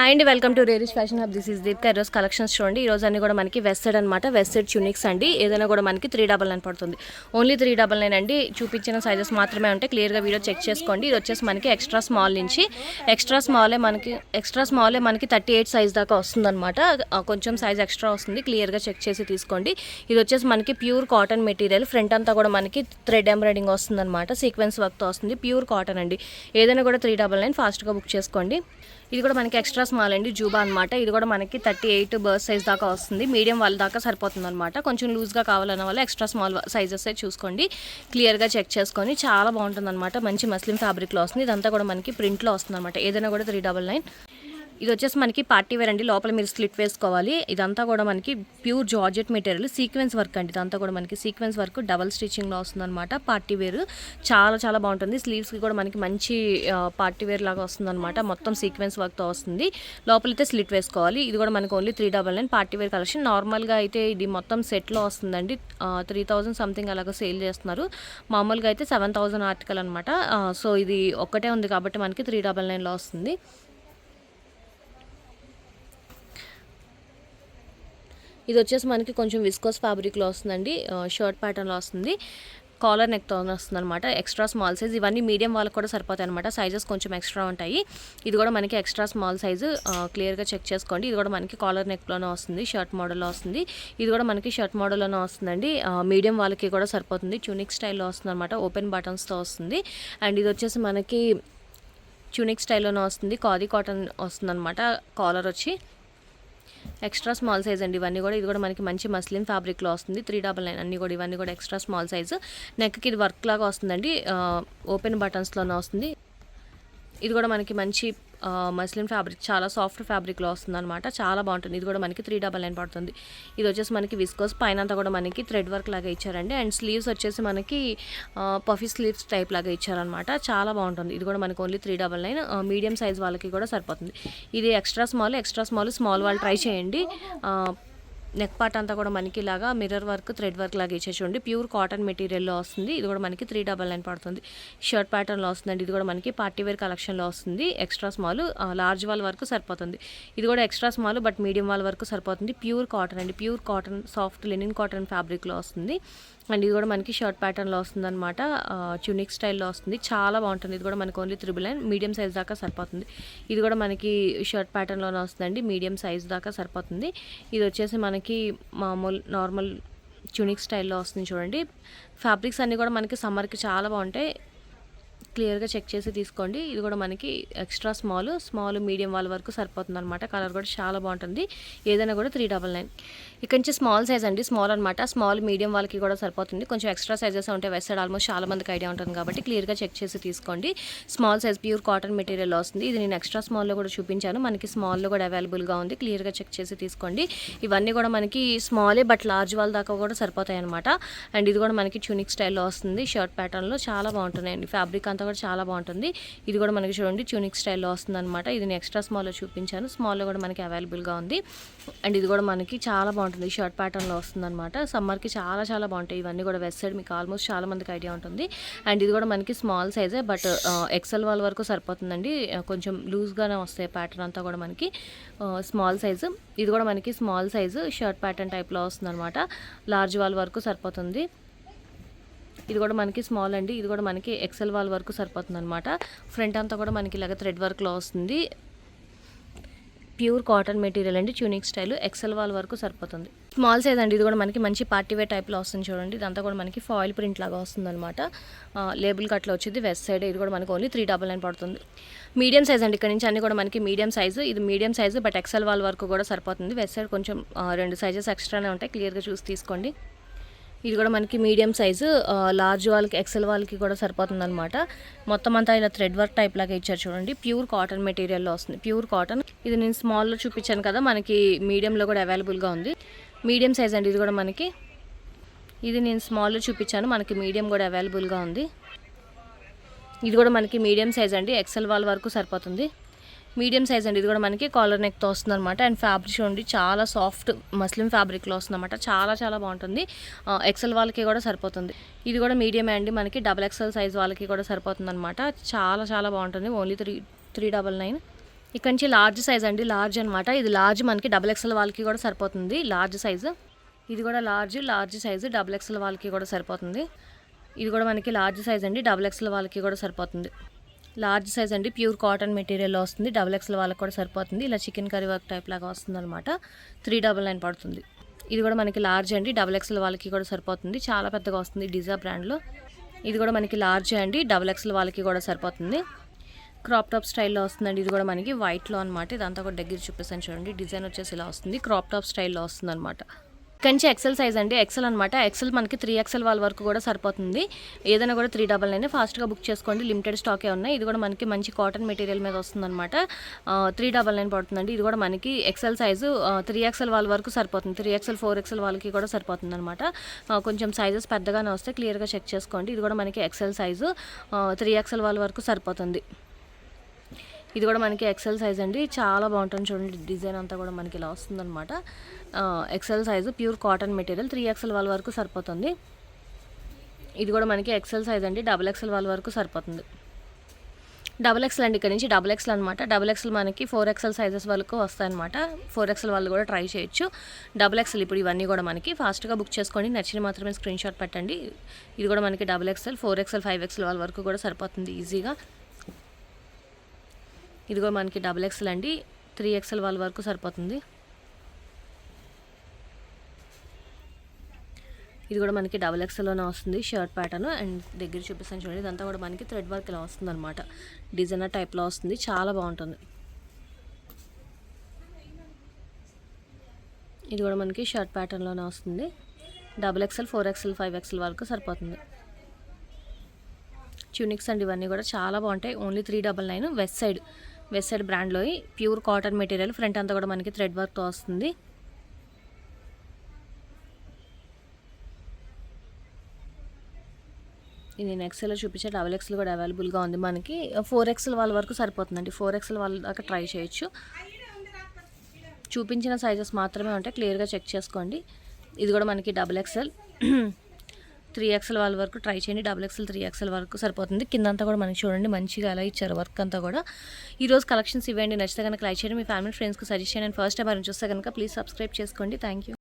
And welcome to రేరిష్ fashion hub. This is Deepika. ఈరోజు collections చూడండి. ఈరోజు అన్ని కూడా మనకి వెస్ట్ సైడ్ అనమాట. వెస్ట్ సైడ్ చునిక్స్ అండి. ఏదైనా కూడా మనకి 399 పడుతుంది. ఓన్లీ 399 అండి. చూపించిన సైజెస్ మాత్రమే ఉంటాయి. క్లియర్గా వీడియో చెక్ చేసుకోండి. ఇది వచ్చేసి మనకి ఎక్స్ట్రా స్మాల్ నుంచి ఎక్స్ట్రా స్మాలే మనకి 38 సైజ్ దాకా వస్తుందన్నమాట. కొంచెం సైజ్ ఎక్స్ట్రా వస్తుంది. క్లియర్గా చెక్ చేసి తీసుకోండి. ఇది వచ్చేసి మనకి ప్యూర్ కాటన్ మెటీరియల్. ఫ్రంట్ అంతా కూడా మనకి థ్రెడ్ ఎంబ్రాయిడింగ్ వస్తుందన్నమాట. సీక్వెన్స్ వర్క్తో వస్తుంది. ప్యూర్ కాటన్ అండి. ఏదైనా కూడా 399 ఫాస్ట్గా బుక్ చేసుకోండి. ఇది కూడా మనకి ఎక్స్ట్రా స్మాల్ అండి. జూబా అనమాట. ఇది కూడా మనకి 38 బర్త్ సైజ్ దాకా వస్తుంది. మీడియం వాళ్ళ దాకా సరిపోతుంది అనమాట. కొంచెం లూజ్గా కావాలన్న వాళ్ళు ఎక్స్ట్రా స్మాల్ సైజెస్ చూసుకోండి. క్లియర్గా చెక్ చేసుకొని చాలా బాగుంటుంది అనమాట. మంచి మస్లిన్ ఫ్యాబ్రిక్లో వస్తుంది. ఇదంతా కూడా మనకి ప్రింట్లో వస్తుంది అనమాట. ఏదైనా కూడా 399. ఇది వచ్చేసి మనకి పార్టీ వేర్ అండి. లోపల మీరు స్లిట్ వేసుకోవాలి. ఇదంతా కూడా మనకి pure georgette material. Sequence work అండి. ఇదంతా కూడా మనకి సీక్వెన్స్ వర్క్ డబల్ స్టిచ్చింగ్లో వస్తుంది అనమాట. పార్టీ వేర్ చాలా బాగుంటుంది. స్లీవ్స్కి కూడా మనకి మంచి పార్టీ వేర్ లాగా వస్తుంది అనమాట. మొత్తం సీక్వెన్స్ వర్క్తో వస్తుంది. లోపలైతే స్లిట్ వేసుకోవాలి. ఇది కూడా మనకి ఓన్లీ 399 పార్టీ వేర్ కలెక్షన్. నార్మల్గా అయితే ఇది మొత్తం సెట్లో వస్తుందండి. 3000 సంథింగ్ అలాగా సేల్ చేస్తున్నారు. మామూలుగా అయితే 7000 ఆర్టికల్ అనమాట. సో ఇది ఒక్కటే ఉంది కాబట్టి మనకి 399లో వస్తుంది. ఇది వచ్చేసి మనకి కొంచెం విస్కోస్ ఫ్యాబ్రిక్లో వస్తుందండి. షర్ట్ ప్యాటర్న్లో వస్తుంది. కాలర్ నెక్తో వస్తుంది అనమాట. Extra small size. ఇవన్నీ మీడియం వాళ్ళకి కూడా సరిపోతాయి అనమాట. సైజెస్ కొంచెం ఎక్స్ట్రా ఉంటాయి. ఇది కూడా మనకి ఎక్స్ట్రా స్మాల్ సైజు. క్లియర్గా చెక్ చేసుకోండి. ఇది కూడా మనకి కాలర్ నెక్లోనే వస్తుంది. షర్ట్ మోడల్లో వస్తుంది. ఇది కూడా మనకి షర్ట్ మోడల్లోనే వస్తుందండి. మీడియం వాళ్ళకి కూడా సరిపోతుంది. ట్యూనిక్ స్టైల్లో వస్తుంది అనమాట. ఓపెన్ బటన్స్తో వస్తుంది. అండ్ ఇది వచ్చేసి మనకి ట్యూనిక్ స్టైల్లోనే వస్తుంది. ఖాదీ కాటన్ వస్తుంది అనమాట. కాలర్ వచ్చి ఎక్స్ట్రా స్మాల్ సైజ్ అండి. ఇవన్నీ కూడా ఇది కూడా మనకి మంచి మస్లిన్ ఫ్యాబ్రిక్లో వస్తుంది. 399 అన్నీ కూడా ఇవన్నీ కూడా ఎక్స్ట్రా స్మాల్ సైజు. నెక్కి ఇది వర్క్ లాగా వస్తుందండి. ఓపెన్ బటన్స్లోనే వస్తుంది. ఇది కూడా మనకి మంచి మస్లిన్ ఫ్యాబ్రిక్, చాలా సాఫ్ట్ ఫ్యాబ్రిక్లో వస్తుంది అనమాట. చాలా బాగుంటుంది. ఇది కూడా మనకి 399 పడుతుంది. ఇది వచ్చేసి మనకి విస్కోస్ పైన అంతా కూడా మనకి థ్రెడ్ వర్క్ లాగా ఇచ్చారండి. అండ్ స్లీవ్స్ వచ్చేసి మనకి పఫీ స్లీవ్స్ టైప్ లాగా ఇచ్చారనమాట. చాలా బాగుంటుంది. ఇది కూడా మనకి ఓన్లీ 399. మీడియం సైజ్ వాళ్ళకి కూడా సరిపోతుంది. ఇది ఎక్స్ట్రా స్మాల్ వాళ్ళు ట్రై చేయండి. నెక్ పార్ట్ అంతా కూడా మనకి ఇలాగా మిర్రర్ వర్క్, థ్రెడ్ వర్క్ లాగా ఇచ్చే చూడండి. ప్యూర్ కాటన్ మెటీరియల్లో వస్తుంది. ఇది కూడా మనకి 399 పడుతుంది. షర్ట్ ప్యాటర్న్లో వస్తుందండి. ఇది కూడా మనకి పార్టీ వేర్ కలెక్షన్లో వస్తుంది. ఎక్స్ట్రా స్మాల్, లార్జ్ వాళ్ళ వరకు సరిపోతుంది. ఇది కూడా ఎక్స్ట్రా స్మాల్ బట్ మీడియం వాళ్ళ వరకు సరిపోతుంది. ప్యూర్ కాటన్ అండి. Pure cotton, soft linen cotton ఫ్యాబ్రిక్లో వస్తుంది. అండ్ ఇది కూడా మనకి షర్ట్ ప్యాటర్న్లో వస్తుంది అనమాట. ట్యూనిక్ స్టైల్లో వస్తుంది. చాలా బాగుంటుంది. ఇది కూడా మనకి ఓన్లీ 399. మీడియం సైజ్ దాకా సరిపోతుంది. ఇది కూడా మనకి షర్ట్ ప్యాటర్న్లోనే వస్తుందండి. మీడియం సైజ్ దాకా సరిపోతుంది. ఇది వచ్చేసి మనకి మామూలు నార్మల్ ట్యూనిక్ స్టైల్లో వస్తుంది చూడండి. ఫ్యాబ్రిక్స్ అన్నీ కూడా మనకి సమ్మర్కి చాలా బాగుంటాయి. క్లియర్గా చెక్ చేసి తీసుకోండి. ఇది కూడా మనకి ఎక్స్ట్రా స్మాల్ మీడియం వాళ్ళ వరకు సరిపోతుంది అనమాట. కలర్ కూడా చాలా బాగుంటుంది. ఏదైనా కూడా 399. ఇక్కడ నుంచి స్మాల్ సైజ్ అండి. స్మాల్ అనమాట. స్మాల్ మీడియం వాళ్ళకి కూడా సరిపోతుంది. కొంచెం ఎక్స్ట్రా సైజెస్ ఉంటే వెస్ట్ సైడ్ ఆల్మోస్ట్ చాలా మందికి ఐడియా ఉంటుంది కాబట్టి క్లియర్గా చెక్ చేసి తీసుకోండి. Small size pure cotton material వస్తుంది. ఇది నేను ఎక్స్ట్రా స్మాల్లో కూడా చూపించాను. మనకి స్మాల్లో కూడా అవైలబుల్గా ఉంది. క్లియర్గా చెక్ చేసి తీసుకోండి. ఇవన్నీ కూడా మనకి స్మాలే బట్ లార్జ్ వాళ్ళ దాకా కూడా సరిపోతాయి అనమాట. అండ్ ఇది కూడా మనకి ట్యూనిక్ స్టైల్లో వస్తుంది. షర్ట్ ప్యాటర్న్లో చాలా బాగుంటున్నాయండి. ఫ్యాబ్రిక్ అంతా కూడా చాలా బాగుంటుంది. ఇది కూడా మనకి చూడండి ట్యూనిక్ స్టైల్లో వస్తుంది అనమాట. ఇది నేను ఎక్స్ట్రా స్మాల్లో చూపించాను. స్మాల్లో కూడా మనకి అవైలబుల్గా ఉంది. అండ్ ఇది కూడా మనకి చాలా బాగుంటుంది. షర్ట్ ప్యాటర్న్లో వస్తుంది అనమాట. సమ్మర్కి చాలా బాగుంటాయి. ఇవన్నీ కూడా వెస్ట్ సైడ్ మీకు ఆల్మోస్ట్ చాలా మందికి ఐడియా ఉంటుంది. అండ్ ఇది కూడా మనకి స్మాల్ సైజే బట్ ఎక్సెల్ వాళ్ళ వరకు సరిపోతుందండి. కొంచెం లూజ్గానే వస్తాయి. ప్యాటర్న్ అంతా కూడా మనకి స్మాల్ సైజు. ఇది కూడా మనకి స్మాల్ సైజు షర్ట్ ప్యాటర్న్ టైప్లో వస్తుంది అనమాట. లార్జ్ వాళ్ళ వరకు సరిపోతుంది. ఇది కూడా మనకి స్మాల్ అండి. ఇది కూడా మనకి ఎక్సెల్ వాళ్ళ వరకు సరిపోతుంది అనమాట. ఫ్రంట్ అంతా కూడా మనకి ఇలాగ థ్రెడ్ వర్క్లో వస్తుంది. ప్యూర్ కాటన్ మెటీరియల్ అండి. Tunic style. ఎక్సెల్ వాళ్ళ వరకు సరిపోతుంది. స్మాల్ సైజ్ అండి. ఇది కూడా మనకి మంచి పార్టీ వేర్ టైప్లో వస్తుంది చూడండి. ఇదంతా కూడా మనకి ఫాయిల్ ప్రింట్ లాగా వస్తుంది అనమాట. లేబుల్ కట్లో వచ్చింది వెస్ట్ సైడ్. ఇది కూడా మనకి ఓన్లీ 399 పడుతుంది. మీడియం సైజ్ అండి. ఇక్కడ నుంచి అన్ని కూడా మనకి మీడియం సైజు. ఇది మీడియం సైజు బట్ ఎక్సెల్ వాళ్ళ వరకు కూడా సరిపోతుంది. వెస్ట్ సైడ్ కొంచెం 2 సైజెస్ ఎక్స్ట్రానే ఉంటాయి. క్లియర్గా చూసి తీసుకోండి. ఇది కూడా మనకి మీడియం సైజు. లార్జ్ వాళ్ళకి, ఎక్సెల్ వాళ్ళకి కూడా సరిపోతుంది అనమాట. మొత్తం అంతా ఇలా థ్రెడ్ వర్క్ టైప్ లాగా ఇచ్చారు చూడండి. ప్యూర్ కాటన్ మెటీరియల్లో వస్తుంది. Pure cotton. ఇది నేను స్మాల్లో చూపించాను కదా, మనకి మీడియంలో కూడా అవైలబుల్గా ఉంది. మీడియం సైజ్ అండి. ఇది కూడా మనకి, ఇది నేను స్మాల్లో చూపించాను. మనకి మీడియం కూడా అవైలబుల్గా ఉంది. ఇది కూడా మనకి మీడియం సైజ్ అండి. ఎక్సెల్ వాళ్ళ వరకు సరిపోతుంది. మీడియం సైజ్ అండి. ఇది కూడా మనకి కాలర్ నెక్తో వస్తుంది అనమాట. అండ్ ఫ్యాబ్రిక్ చూడండి చాలా సాఫ్ట్ మస్లిన్ ఫ్యాబ్రిక్లో వస్తుంది అనమాట. చాలా బాగుంటుంది. ఎక్సెల్ వాళ్ళకి కూడా సరిపోతుంది. ఇది కూడా మీడియం అండి. మనకి డబుల్ ఎక్సెల్ సైజ్ వాళ్ళకి కూడా సరిపోతుంది అనమాట. చాలా బాగుంటుంది. ఓన్లీ 399. ఇక్కడ నుంచి లార్జ్ సైజ్ అండి, లార్జ్ అనమాట. ఇది లార్జ్ మనకి XXL వాళ్ళకి కూడా సరిపోతుంది. లార్జ్ సైజు ఇది కూడా లార్జ్ సైజు XXL వాళ్ళకి కూడా సరిపోతుంది. ఇది కూడా మనకి లార్జ్ సైజ్ అండి, XXL వాళ్ళకి కూడా సరిపోతుంది. లార్జ్ సైజ్ అండి, ప్యూర్ కాటన్ మెటీరియల్లో వస్తుంది. XXL వాళ్ళకి కూడా సరిపోతుంది. ఇలా చికెన్ కర్రీ వర్క్ టైప్ లాగా వస్తుంది అనమాట. 399 పడుతుంది. ఇది కూడా మనకి లార్జ్ అండి, XXL వాళ్ళకి కూడా సరిపోతుంది. చాలా పెద్దగా వస్తుంది డిజా బ్రాండ్లో. ఇది కూడా మనకి లార్జ్ అండి, XXL వాళ్ళకి కూడా సరిపోతుంది. క్రాప్ టాప్ స్టైల్లో వస్తుందండి. ఇది కూడా మనకి వైట్లో అనమాట. ఇదంతా కూడా దగ్గర చూపిస్తాను చూడండి. డిజైన్ వచ్చేసి ఇలా వస్తుంది, క్రాప్ టాప్ స్టైల్లో వస్తుంది అనమాట. కంచి ఎక్సెల్ సైజ్ అండి, ఎక్సెల్ అనమాట. ఎక్సెల్ మనకి 3XL వాళ్ళ వరకు కూడా సరిపోతుంది. ఏదైనా కూడా 399 ఫాస్ట్గా బుక్ చేసుకోండి, లిమిటెడ్ స్టాకే ఉన్నాయి. ఇది కూడా మనకి మంచి కాటన్ మెటీరియల్ మీద వస్తుందన్నమాట. 399 పడుతుందండి. ఇది కూడా మనకి ఎక్సెల్ సైజు 3XL వాళ్ళ వరకు సరిపోతుంది. 3XL 4XL వాళ్ళకి కూడా సరిపోతుంది అనమాట. కొంచెం సైజెస్ పెద్దగానే వస్తే క్లియర్గా చెక్ చేసుకోండి. ఇది కూడా మనకి ఎక్సెల్ సైజు 3XL వాళ్ళ వరకు సరిపోతుంది. ఇది కూడా మనకి ఎక్సెల్ సైజ్ అండి, చాలా బాగుంటుంది చూడండి. డిజైన్ అంతా కూడా మనకి ఇలా వస్తుందన్నమాట. XL size pure cotton material 3XL వాళ్ళ వరకు సరిపోతుంది. ఇది కూడా మనకి ఎక్సెల్ సైజ్ అండి, XXL వాళ్ళ వరకు సరిపోతుంది. XXL అండి, ఇక్కడ నుంచి XXL అనమాట. XXL మనకి 4XL సైజెస్ వరకు వస్తాయన్నమాట. 4XL వాళ్ళు కూడా ట్రై చేయొచ్చు. XXL ఇప్పుడు ఇవన్నీ కూడా మనకి ఫాస్ట్గా బుక్ చేసుకోండి. నచ్చిన మాత్రమే స్క్రీన్ షాట్ పెట్టండి. ఇది కూడా మనకి XXL 4XL 5XL వాళ్ళ వరకు కూడా సరిపోతుంది ఈజీగా. ఇది కూడా మనకి XXL అండి, 3XL వాళ్ళ వరకు సరిపోతుంది. ఇది కూడా మనకి XXLలోనే వస్తుంది షర్ట్ ప్యాటర్న్. అండ్ దగ్గర చూపిస్తాను చూడండి. ఇదంతా కూడా మనకి థ్రెడ్ వర్క్ ఇలా వస్తుంది అనమాట. డిజైనర్ టైప్లో వస్తుంది, చాలా బాగుంటుంది. ఇది కూడా మనకి షర్ట్ ప్యాటర్న్లోనే వస్తుంది. XXL 4XL 5XL వరకు సరిపోతుంది. ట్యూనిక్స్ అండి, ఇవన్నీ కూడా చాలా బాగుంటాయి. ఓన్లీ 399. వెస్ట్ సైడ్ బ్రాండ్లో ప్యూర్ కాటన్ మెటీరియల్. ఫ్రంట్ అంతా కూడా మనకి థ్రెడ్ వర్క్తో వస్తుంది. ఇది నేను ఎక్సెల్ చూపించే XXL కూడా అవైలబుల్గా ఉంది. మనకి 4XL వాళ్ళ వరకు సరిపోతుందండి. 4XL వాళ్ళ దాకా ట్రై చేయొచ్చు. చూపించిన సైజెస్ మాత్రమే ఉంటాయి, క్లియర్గా చెక్ చేసుకోండి. ఇది కూడా మనకి XXL 3XL వాళ్ళ వరకు ట్రై చేయండి. XXL 3XL వరకు సరిపోతుంది. కిందంతా కూడా మనకి చూడండి మంచిగా అలా ఇచ్చారు వర్క్ అంతా కూడా. ఈరోజు కలెక్షన్స్ ఇవ్వండి. నచ్చితే కనుక లైక్ చేయండి, మీ ఫ్యామిలీ ఫ్రెండ్స్కి సజెస్ట్ చేయండి. అండ్ ఫస్ట్ టైం చూస్తే కనుక ప్లీజ్ సబ్స్క్రైబ్ చేసుకోండి. Thank you.